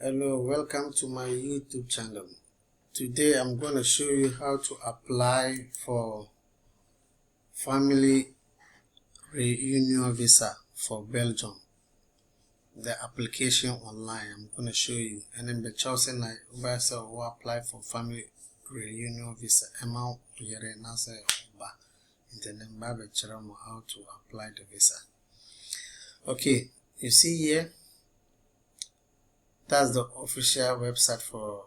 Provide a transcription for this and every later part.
Hello, welcome to my YouTube channel. Today I'm going to show you how to apply for family reunion visa for Belgium. The application online, I'm going to show you. And then the chosen I will apply for family reunion visa. And then how to apply the visa. Okay, you see here. That's the official website for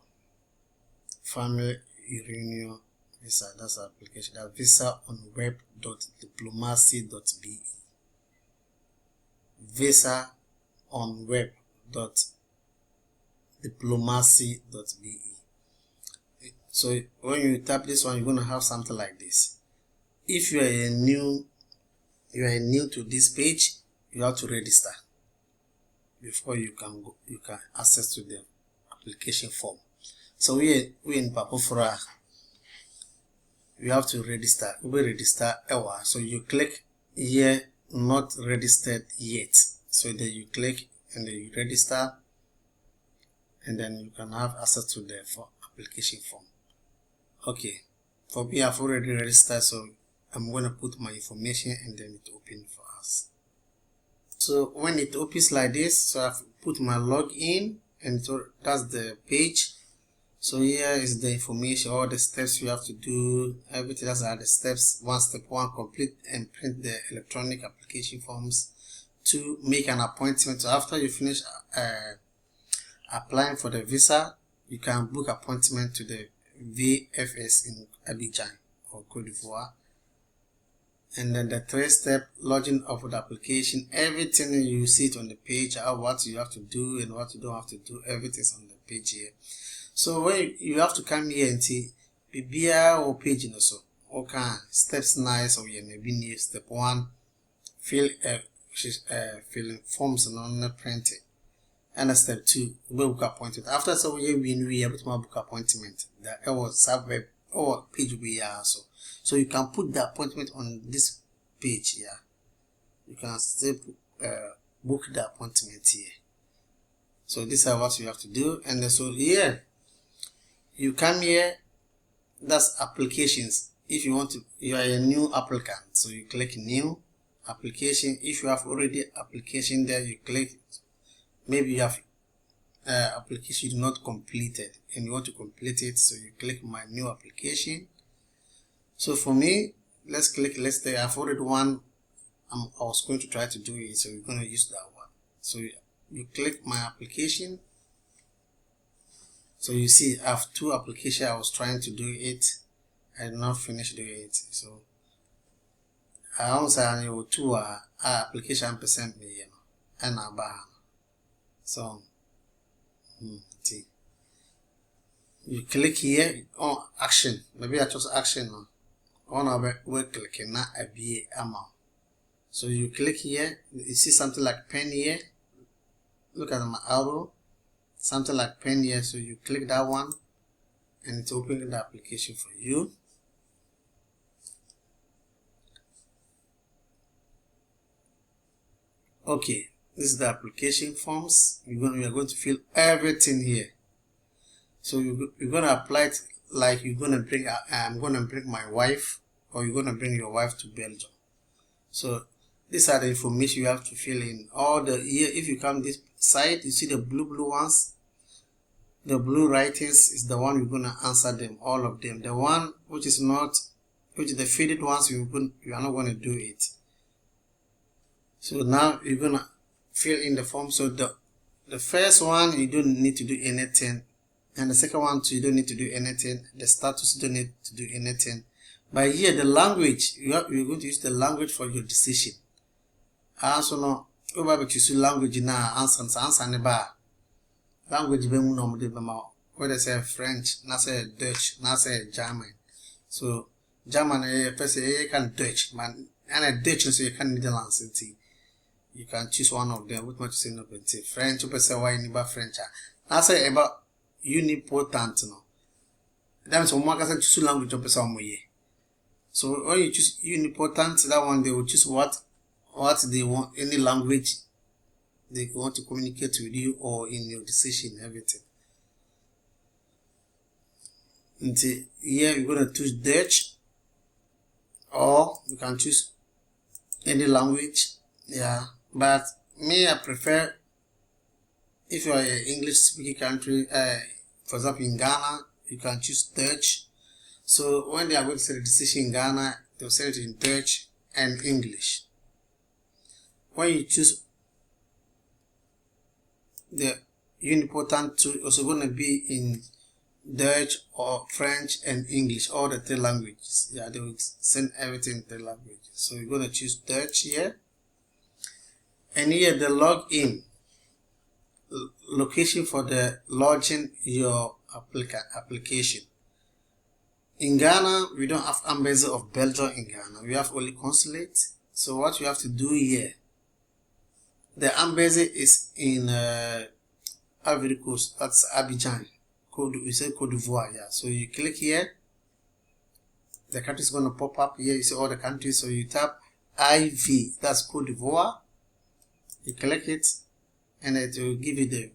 family reunion visa. That's the application. That's visaonweb.diplomacy.be. visaonweb.diplomacy.be. So when you tap this one, you're gonna have something like this. If you are new to this page, you have to register before you can access to the application form. So we in Papofora, you have to register. We register so you click here, not registered yet. So then you click and then you register, and then you can have access to the application form. Okay, for me I've already registered, so I'm going to put my information and then it opens for us. So when it opens like this, so I've put my login, and so that's the page. So here is the information, all the steps you have to do, everything. That's are the steps. Step one, complete and print the electronic application forms. 2, make an appointment. So after you finish applying for the visa, you can book appointment to the VFS in Abidjan or Cote d'Ivoire. And then the 3-step lodging of the application, everything you see it on the page, what you have to do and what you don't have to do, everything's on the page here. So when you have to come here and see BBR or page also, okay, steps nice, or maybe need step 1, filling forms and on the printing. And step 2, book appointment. After so we able to book appointment. The subweb or page we are also. So you can put the appointment on this page here. You can still book the appointment here. So this is what you have to do. And so here you come here, that's applications. If you want to, you are a new applicant, so you click new application. If you have already application there, you click, maybe you have application you do not completed and you want to complete it, so you click my new application. So for me, let's say I've already one, I was going to try to do it, so we're going to use that one. So you click my application. So you see I have 2 applications. I was trying to do it, I did not finish doing it. So I also have 2 application percent me, and so see, you click here on action. Maybe I chose action now. On our we're clicking now a BA amount. So you click here, you see something like pen here. Look at my arrow, something like pen here. So you click that one, and it's opening the application for you. Okay, this is the application forms. We are going to fill everything here. So you're going to apply it like you're going to bring. I'm going to bring my wife, or you're going to bring your wife to Belgium. So these are the information you have to fill in. All the here, if you come this side, you see the blue ones. The blue writings is the one you're going to answer them, all of them. The one which is the faded ones, you are not going to do it. So now you're going to fill in the form. So the first one, you don't need to do anything, and the second one too, you don't need to do anything. The status, you don't need to do anything. But here the language, you're going to use the language for your decision. Also no, over to use language now, answer the language whether say French, not say Dutch, not say German. So German first say you can Dutch, man, and a Dutch so you can Netherlands. You can choose one of them. What much say no French, you say why about French. I say about unipotent no. That means one can choose language of some way. So when you choose unipotent, that one they will choose what they want, any language they want to communicate with you or in your decision, everything. Until here you're going to choose Dutch, or you can choose any language. Yeah, but me, I prefer, if you are an English speaking country, for example in Ghana, you can choose Dutch. So when they are going to say the decision in Ghana, they'll say it in Dutch and English. When you choose the unipotent tool, also going to be in Dutch or French and English, all the 3 languages. Yeah, they will send everything in 3 languages. So you're going to choose Dutch here. And here the login location for the lodging your application. In Ghana, we don't have embassy of Belgium in Ghana. We have only consulate. So what you have to do here, the embassy is in Ivory Coast. That's Abidjan. We say Côte d'Ivoire. Yeah. So you click here. The country is going to pop up here. You see all the countries. So you tap IV. That's Côte d'Ivoire. You click it, and it will give you the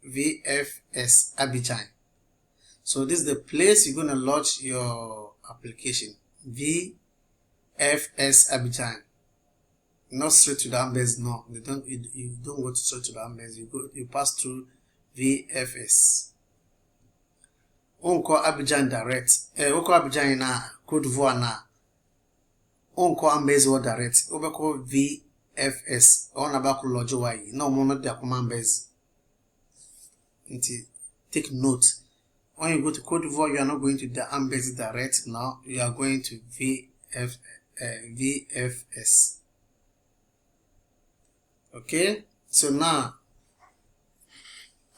VFS Abidjan. So this is the place you're going to lodge your application. VFS Abidjan. Not straight to the embassy. No, you don't go straight to the embassy. You pass through VFS. Onko Abidjan direct. Onko Abidjan na Côte d'Ivoire na. Onko embassy or direct. Obeko VFS. On about lodge why. No moment they come embassy. Take note. When you go to Côte d'Ivoire, you are not going to the embassy direct. Now you are going to VFS. Okay, so now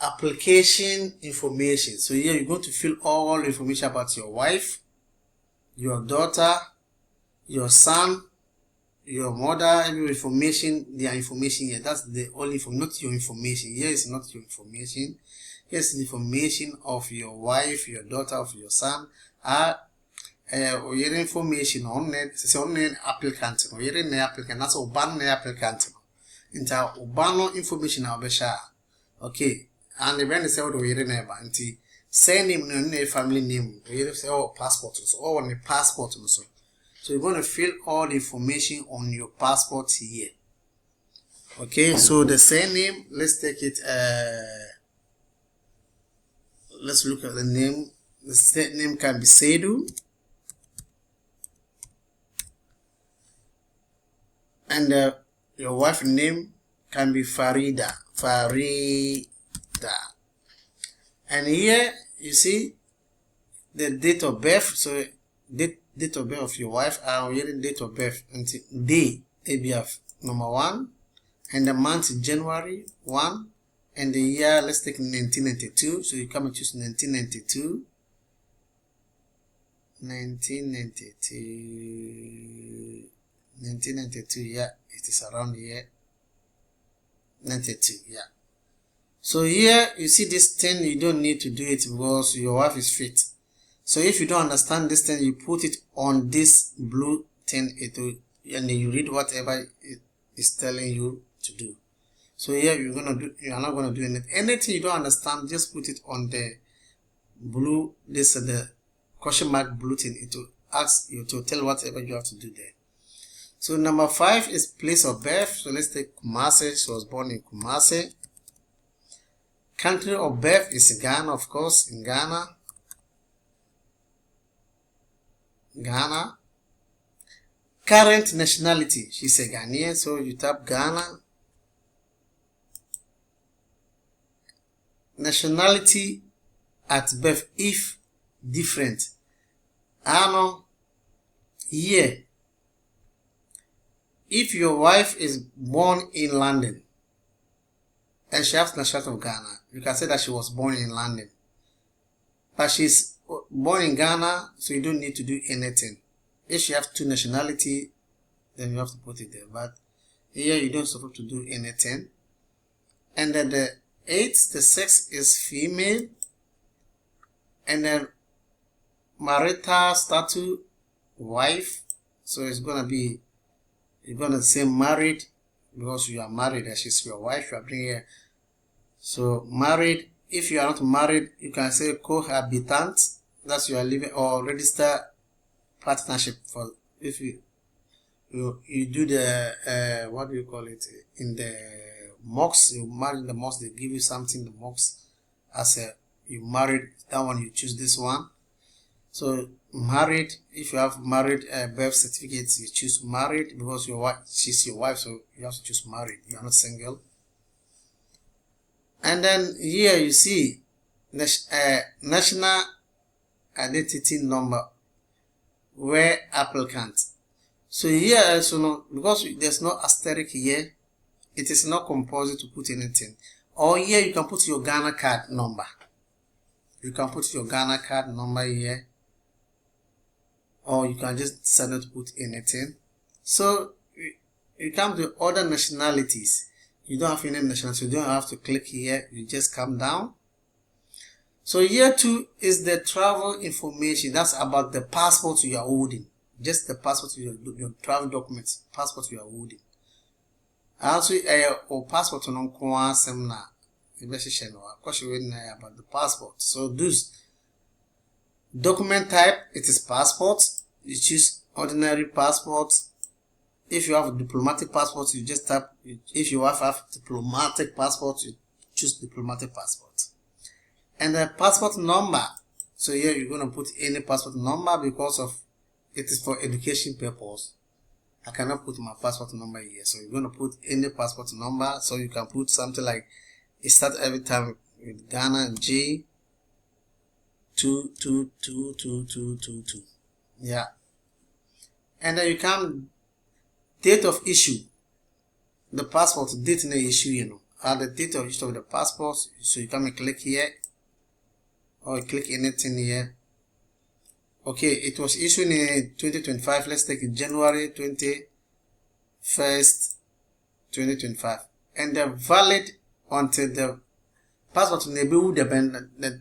application information. So here you're going to fill all information about your wife, your daughter, your son, your mother, every information, their information here. That's the only information, not your information. Here is not your information. Here's the information of your wife, your daughter, of your son. Your information on it. It's on an applicant. Or you're an applicant. That's a ban applicant. Into Ubano information I'll be share. Okay. And the brand is out of your neighbor. Until send him no family name. You say oh passport or on the passport also. So you're going to fill all the information on your passport here. Okay, so the surname, let's take it let's look at the name. The state name can be Seydou. And your wife's name can be Farida. And here you see the date of birth. So date of birth of your wife. I'm hearing date of birth until day ABF number 1, and the month January 1, and the year, let's take 1992. So you come and choose 1992. 1992, yeah, it is around here. 92, yeah. So here you see this thing, you don't need to do it because your wife is fit. So if you don't understand this thing, you put it on this blue thing, and then you read whatever it is telling you to do. So here you are not gonna do anything you don't understand. Just put it on the blue, the question mark blue thing. It will ask you to tell whatever you have to do there. So number 5 is place of birth. So let's take Kumasi. She was born in Kumasi. Country of birth is Ghana, of course, in Ghana. Current nationality, she's a Ghanaian, so you tap Ghana. Nationality at birth, if different. Here, if your wife is born in London and she has nationality of Ghana, you can say that she was born in London. But she's born in Ghana, so you don't need to do anything. If she has 2 nationality, then you have to put it there. But here you don't supposed to do anything. And then the 8, the sex is female. And then marital status, wife. So it's gonna be, you're gonna say married because you are married and she's your wife, you are bringing her. So married, if you are not married, you can say cohabitant, that's you are living, or register partnership. For if you do the what do you call it in the mosque, you marry in the mosque, they give you something in the mosque as a you married, that one you choose this one. So married, if you have married birth certificates, you choose married because your wife, she's your wife, so you have to choose married. You are not single. And then here you see national identity number where applicant. So here also, because there's no asterisk here, it is not compulsory to put anything. Or here you can put your Ghana card number. You can put your Ghana card number here, or you can just decide not to put anything. So you come to other nationalities. You don't have any nationality, so you don't have to click here. You just come down. So here too is the travel information. That's about the passport you are holding. Just the passport, your travel documents, passport you are holding. Also, or passport on semna about the passport. So this document type, it is passport. You choose ordinary passport. If you have a diplomatic passport, you just tap. If you have diplomatic passport, you choose diplomatic passport. And the passport number. So here you're going to put any passport number because of it is for education purpose. I cannot put my passport number here. So you're going to put any passport number. So you can put something like, it starts every time with Ghana G 2222222. Yeah. And then you can date of issue. The passport date in the issue, the date of issue of the passport. So you come and click here, or you click anything here. Okay, it was issued in 2025. Let's take it January 21st, 2025. And they're valid until the passport may be the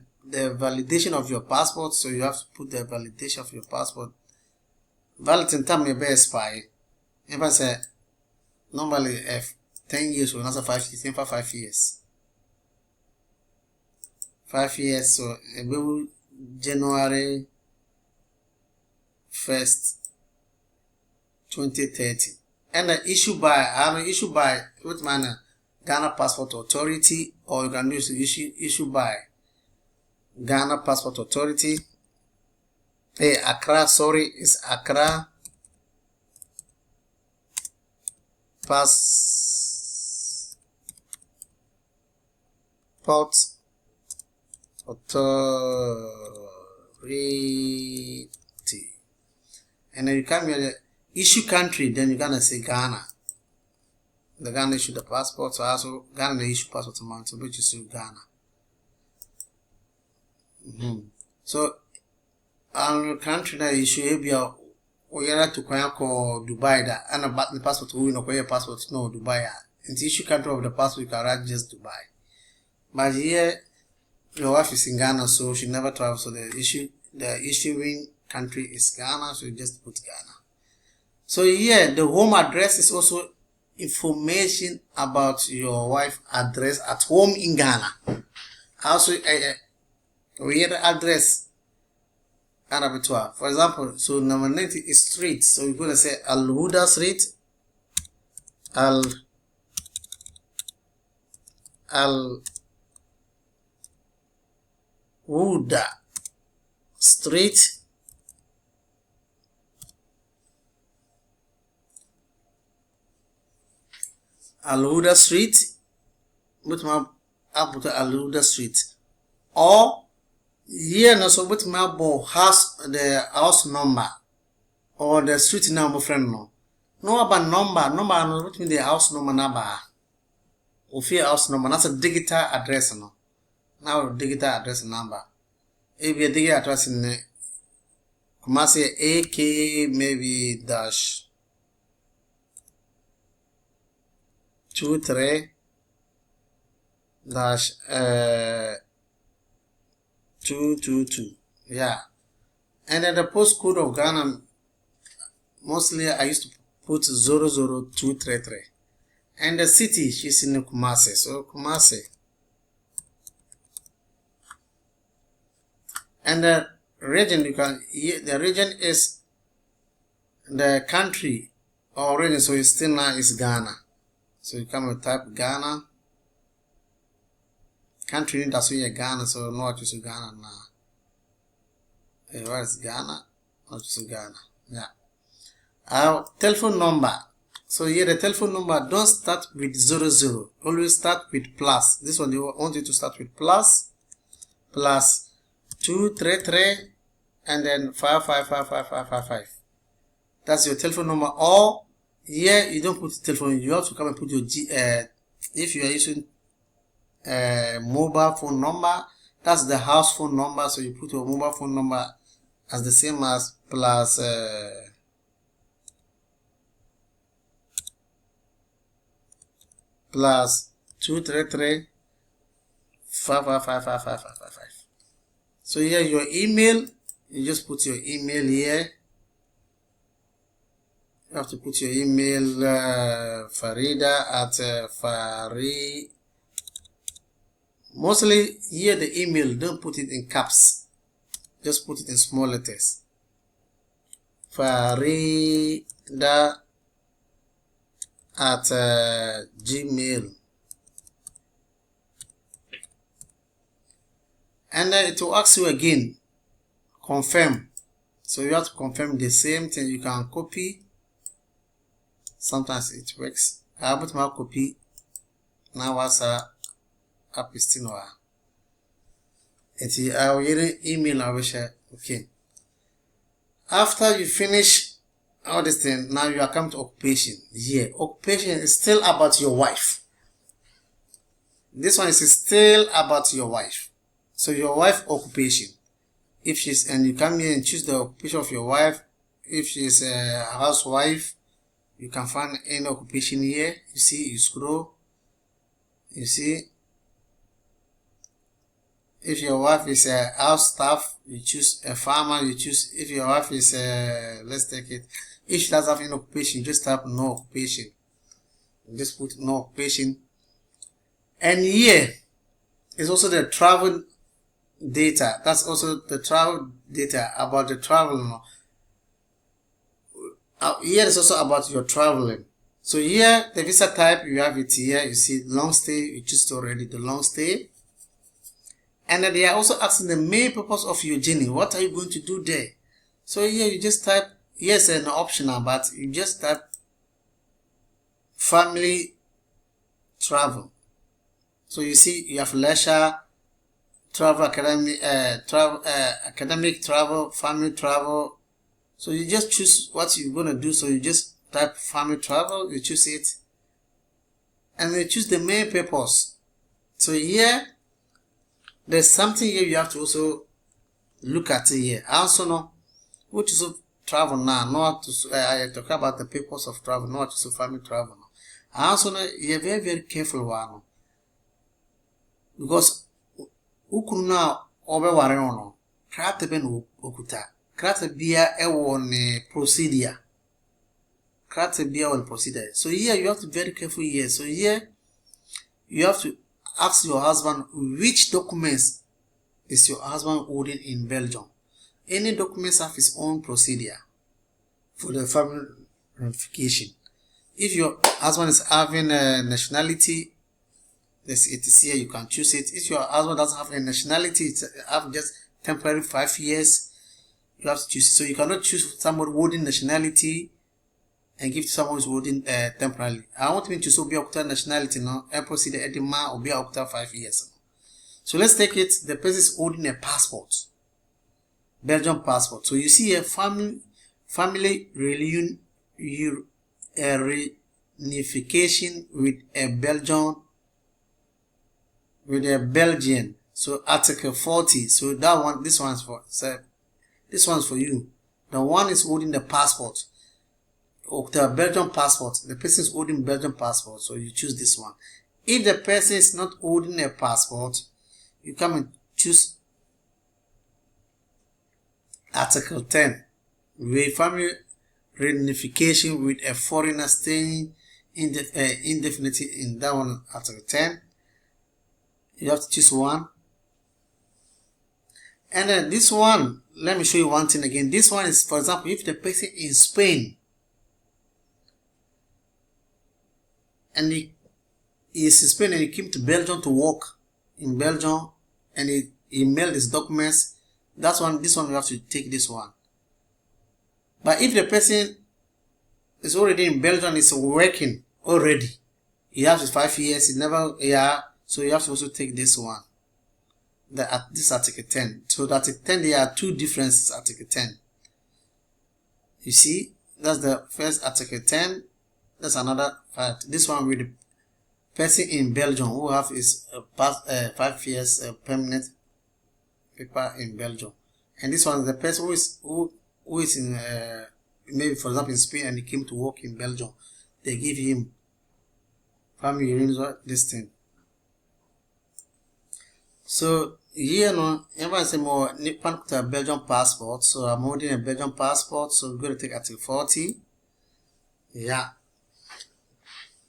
validation of your passport. So you have to put the validation of your passport. Valid in time may be expired. If I say normally 10 years or another 5 years, for 5 years. 5 years, so maybe January 1st, 2030. And issue by what manner? Ghana Passport Authority, or you can use issue by Ghana Passport Authority. Accra, sorry, it's Accra Passport Authority. And then you come here, the issue country, then you're gonna say Ghana. The Ghana issue the passport, so also Ghana issue passport amount, so which is Ghana. So our country that issue Abia or you to call Dubai that and about the passport who no passport no Dubai. And the issue country of the passport you can write just Dubai. But here your wife is in Ghana, so she never travels, so the issuing country is Ghana, so you just put Ghana. So here the home address is also information about your wife's address at home in Ghana. Also we have the address Arabitua. For example, so number 90 is street, so you're going to say Al Huda Street, Al Huda Street, Al Huda Street, with my up to Al Huda Street, or here no so with my house, the house number or the street number friend no about number no with me the house number of your house number, that's a digital address no. Now digital address number. If you digital address in the Kumasi AK maybe dash 23 dash 222. Yeah. And then the postcode of Ghana, mostly I used to put 00233. And the city, she's in Kumasi. So Kumasi. And the region, the region is the country or region, so it's still now is Ghana. So you come and type Ghana. Country that's where Ghana, so no choose Ghana now. Where is Ghana? Not choose Ghana. Yeah. Our telephone number. So here the telephone number don't start with 00. Always start with plus. This one you want you to start with plus 233 and then 5555555. That's your telephone number. Or here you don't put the telephone. You have to come and put your if you are using mobile phone number, that's the house phone number. So you put your mobile phone number as the same as plus 233 5555555. So here your email, you just put your email here. You have to put your email Farida at Fari. Mostly here the email, don't put it in caps. Just put it in small letters. Farida at Gmail. And then it will ask you again, confirm. So you have to confirm the same thing. You can copy. Sometimes it works. I put my copy. Now what's a pistinwa. I will email I will share. Okay. After you finish all this thing, now you are coming to occupation. Yeah, occupation is still about your wife. This one is still about your wife. So your wife occupation. If she's, and you come here and choose the occupation of your wife. If she's a housewife, you can find any occupation here. You see, you scroll. You see. If your wife is a house staff, you choose a farmer. You choose, if your wife is a, let's take it. If she doesn't have any occupation, you just type no occupation. You just put no occupation. And here is also the travel data. That's also the travel data about the travel. Here is also about your traveling. So here the visa type, you have it here. You see long stay, you choose already the long stay. And then they are also asking the main purpose of your journey. What are you going to do there? So here you just type, yes, an optional, but you just type family travel. So you see you have leisure, travel, academic travel, family travel. So you just choose what you're going to do. So you just type family travel, you choose it. And you choose the main purpose. So here, there's something here you have to also look at here. I also know which is travel now, not to I talk about the purpose of travel, not just family travel. I also know you're very, very careful one. Because ukunu na obe ware ono, krate ben okuta. Krate bia ewon procedure. Krate bia on procedure. So here you have to be very careful here. So here you have to ask your husband which documents is your husband holding in Belgium. Any documents have his own procedure for the family reunification. If your husband is having a nationality, it is here, you can choose it. If your husband doesn't have a nationality, it's have just temporary 5 years, you have to choose it. So you cannot choose somebody holding nationality and give to someone who's holding temporarily. I want me to choose Obi nationality now and proceed at the man Obi 5 years. So let's take it. The person is holding a passport, Belgian passport. So you see a family reunification with a Belgian. So Article 40. So that one, this one's for you. The one is holding the passport. The Belgian passport, the person is holding Belgian passport, so you choose this one. If the person is not holding a passport, you come and choose Article 10, family reunification with a foreigner staying indefinitely in that one, Article 10. You have to choose one. And then this one, let me show you one thing again. This one is, for example, if the person in Spain and he is in Spain and he came to Belgium to work in Belgium and he mailed his documents, this one you have to take this one. But if the person is already in Belgium, is working already, he has 5 years, he never, so you have to also take this one. This Article 10. So the Article 10, there are two differences. Article 10. You see, that's the first Article 10. That's another fact. This one with the person in Belgium who have his past 5 years permanent paper in Belgium, and this one is the person who is in maybe for example in Spain and he came to work in Belgium. They give him family reunion, this thing. So here no, everyone say more Nippon to a Belgian passport. So I'm holding a Belgian passport. So we're going to take Article 40. Yeah.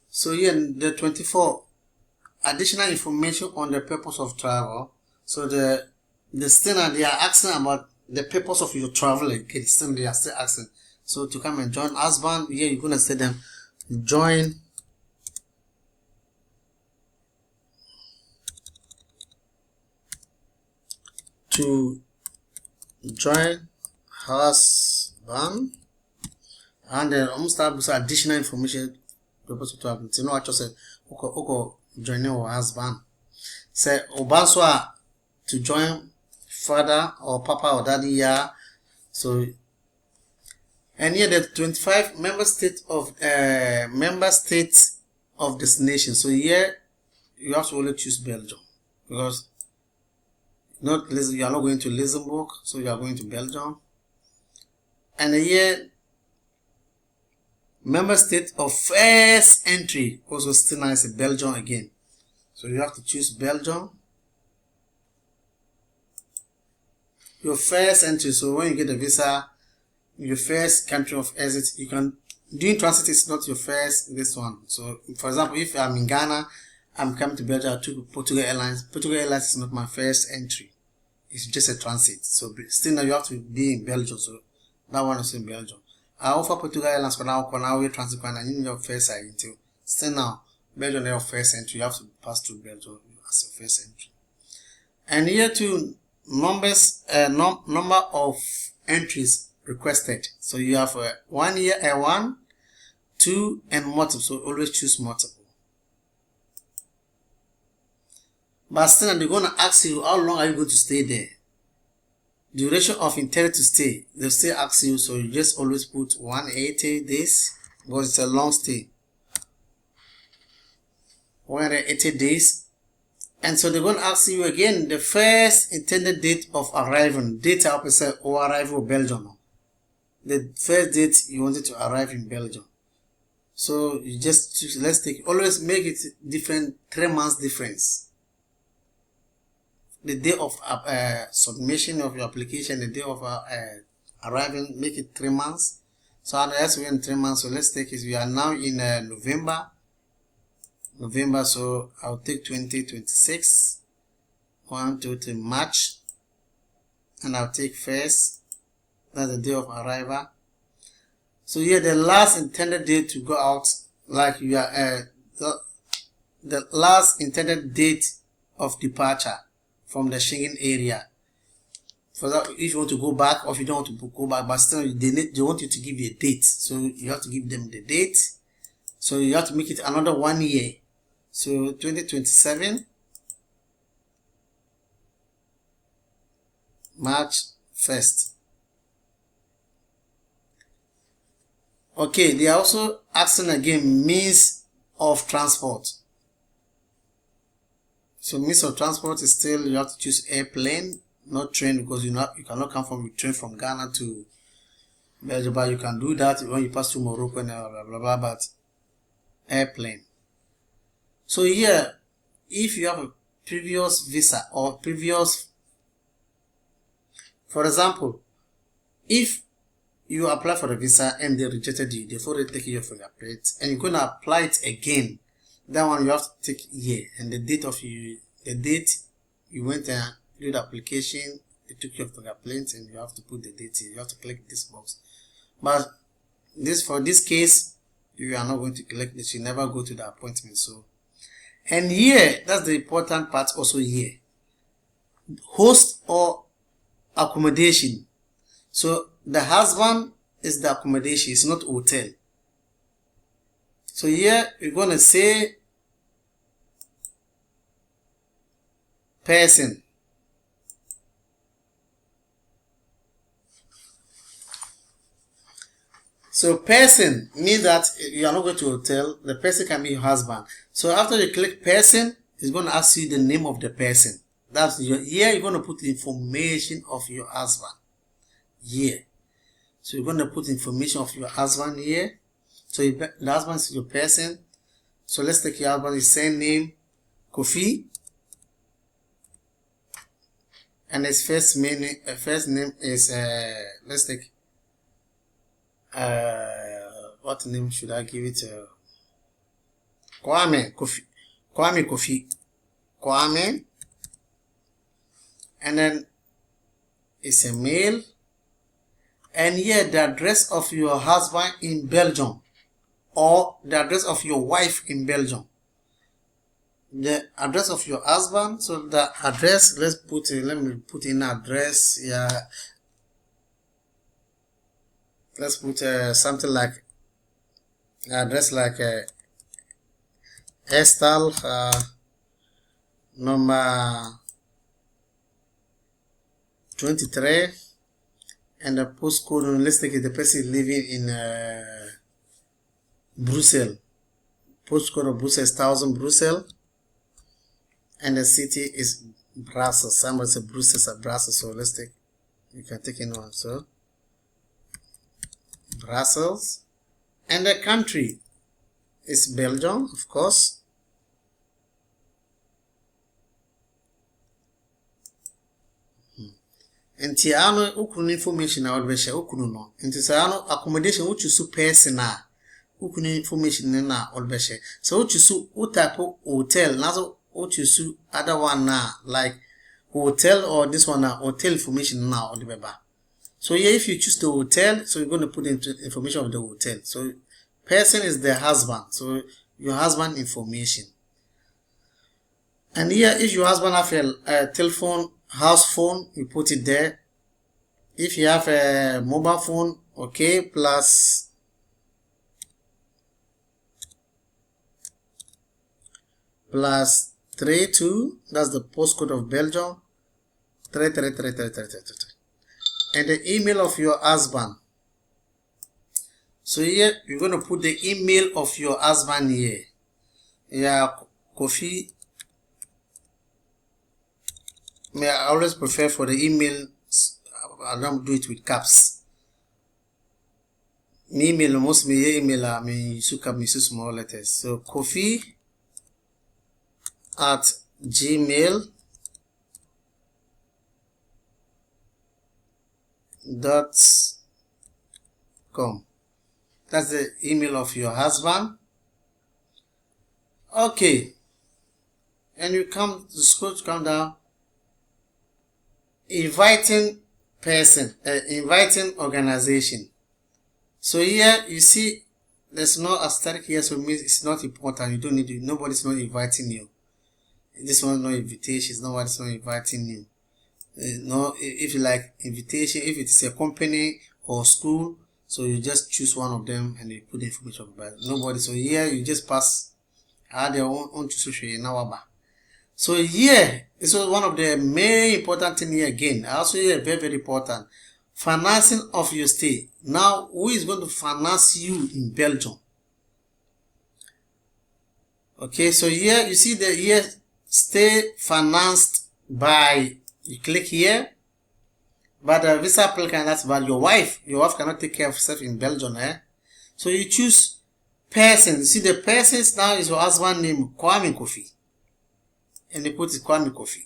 So here the 24 additional information on the purpose of travel. So the standard they are asking about the purpose of your travel. Okay, still they are still asking. So to come and join husband, here you're gonna say them join to join husband, and then almost have additional information purpose of travel. You know what you said? Okay, joining your husband. Say Obanswa to join father or papa or daddy. Yeah. So and here the 25 member states of destination. So here you have to only choose Belgium because you are not going to Luxembourg, so you are going to Belgium. And here member state of first entry also still nice Belgium again. So you have to choose Belgium. Your first entry, so when you get the visa, your first country of exit, you can doing transit is not your first this one. So for example, if I'm in Ghana, I'm coming to Belgium, I took Portugal Airlines. Portugal Airlines is not my first entry. It's just a transit. So still now you have to be in Belgium. So that one is in Belgium. I offer Portugal Airlines for now we transit and in your first side until still now Belgium is your first entry. You have to pass through Belgium as your first entry. And here too numbers number of entries requested. So you have 1 year 1, 2 and multiple. So always choose multiple. But still they're gonna ask you how long are you going to stay there. Duration of intended to stay. They'll still ask you, so you just always put 180 days because it's a long stay. 180 days. And so they're going to ask you again the first intended date of arrival. Date I say or arrival in Belgium. The first date you wanted to arrive in Belgium. So you just choose, let's take, always make it different, 3 months difference. The day of submission of your application, the day of arriving, make it 3 months. So as we're in 3 months, so let's take it. We are now in November, so I'll take 2026, 1, 2, 3, March, and I'll take first. That's the day of arrival. So here the last intended date to go out, like you are the last intended date of departure from the Schengen area. For that, if you want to go back or if you don't want to go back, but still they want you to give you a date. So you have to give them the date. So you have to make it another 1 year. So 2027, March 1st. Okay, they are also asking again means of transport. So means of transport is still you have to choose airplane, not train, because you cannot come from train from Ghana to Belgium. But you can do that when you pass through Morocco and blah blah blah. But airplane. So here, if you have a previous visa or previous, for example, if you apply for the visa and they rejected you, they've already taken your fingerprint, and you're going to apply it again. That one you have to take year and the date you went and did the application, they took your fingerprint, and you have to put the date here. You have to click this box. But for this case, you are not going to click this. You never go to the appointment. So, and here, that's the important part also here. Host or accommodation. So the husband is the accommodation, it's not hotel. So here we're going to say person. So person means that you are not going to hotel. The person can be your husband. So after you click person, it's going to ask you the name of the person. That's here you're going to put the information of your husband here. So you're going to put information of your husband here. So the husband is your person. So let's take your husband, his same name, Kofi, and his first name is let's take what name should I give it? Kwame Kofi. And then it's a male. And here the address of your husband in Belgium, or the address of your wife in Belgium. The address of your husband. So the address, let me put in address. Yeah, let's put something like address like Estal number 23, and the postcode, let's take it, the person living in Brussels. Postcode of Brussels, 1000 Brussels, and the city is Brussels. Somebody said Brussels or Brussels, so let's take, you can take in one. So Brussels, and the country is Belgium, of course. And Tiano ukunu information na odbeshe ukunu no. And Tiano accommodation which you person na ukunu information na odbeshe. So which you type hotel, nazo which you other one na like hotel, or this one na hotel information na odbeba. So here if you choose the hotel, so you're going to put into information of the hotel. So person is the husband, so your husband information. And here if your husband have a telephone, house phone, you put it there. If you have a mobile phone, okay, plus +32, that's the postcode of Belgium, 3333333, and the email of your husband. So here you're going to put the email of your husband here. Yeah, Kofi. I always prefer for the email, I don't do it with caps. My email, most my email, I mean, you should use small letters. So kofi@gmail.com. That's the email of your husband. Okay. And you come to scroll to come down. Inviting person, inviting organization. So here you see there's no asterisk here, so it means it's not important. You don't need it. Nobody's not inviting you. This one's no invitation. Nobody's not inviting you. No, if you like invitation, if it's a company or school, so you just choose one of them and you put the information about it. Nobody. So here you just pass. Add your own to social now. So here, this was one of the main important things here again. Also here, very, very important. Financing of your stay. Now, who is going to finance you in Belgium? Okay, so here, you see the here, stay financed by, you click here. But the visa applicant, that's by your wife. Your wife cannot take care of herself in Belgium, eh? So you choose person. You see the persons now is your husband name, Kwame Kofi. And they put it Kwame Kofi.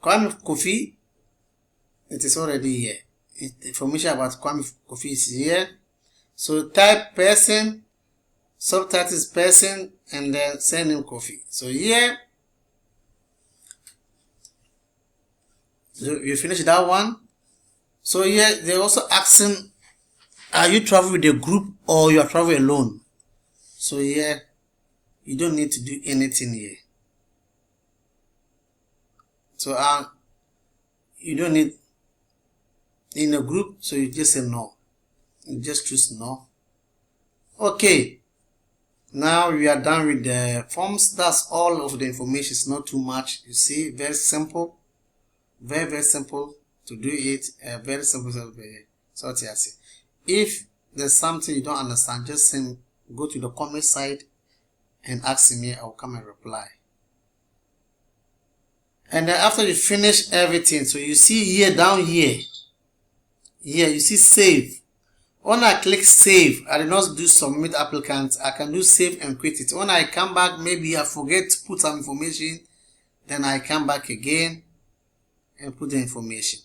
Kwame Kofi, it is already here. information about Kwame Kofi is here. So type person, subtitle is person, and then send him Kofi. So here, so you finish that one. So here they're also asking, are you traveling with a group or you are traveling alone? So here, you don't need to do anything here. So you don't need in a group, so you just say no. You just choose no. Okay. Now we are done with the forms. That's all of the information. It's not too much. You see, very simple. Very, very simple to do it. Very simple. So I say, if there's something you don't understand, just go to the comment side and ask me. I will come and reply. And then after you finish everything, so you see here, down here, you see save. When I click save, I did not do submit applicant. I can do save and quit it. When I come back, maybe I forget to put some information, then I come back again and put the information.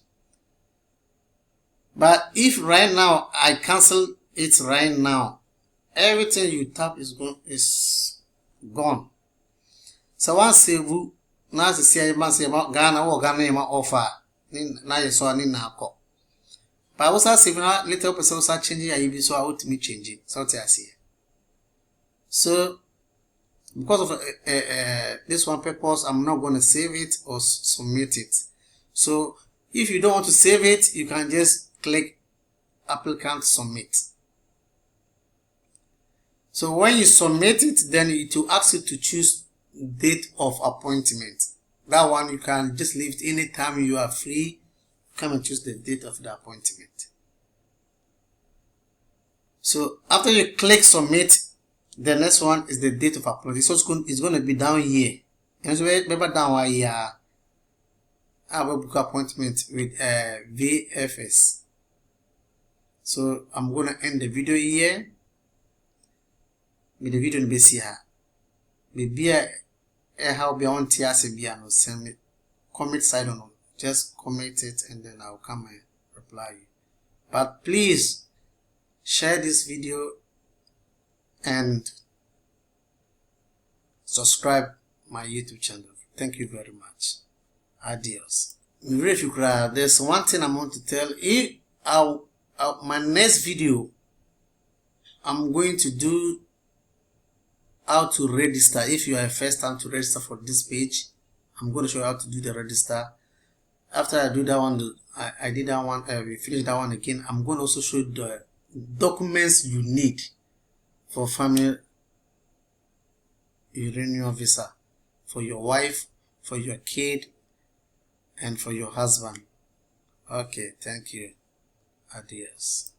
But if right now I cancel it right now, everything you tap is gone. So once save, now the say Ghana or Ghana offer, now you saw in now. But I was saving a little person was changing I so I would me changing. So I see. So because of this one purpose, I'm not going to save it or submit it. So if you don't want to save it, you can just click applicant submit. So when you submit it, then it will ask you to choose date of appointment. That one you can just leave it anytime you are free. Come and choose the date of the appointment. So after you click submit, the next one is the date of appointment. So it's going to be down here. And so remember down here, I will book appointment with VFS. So I'm going to end the video here. With the video in base here. Maybe how be on TSB and send me comment side on. Just comment it and then I'll come and reply you. But please share this video and subscribe my YouTube channel. Thank you very much. Adios. There's one thing I want to tell you. My next video, I'm going to do how to register. If you are first time to register for this page, I'm going to show you how to do the register. After I do that one, I did that one, we finish that one again. I'm going to also show you the documents you need for family renewal visa for your wife, for your kid, and for your husband. Okay, thank you. Adios.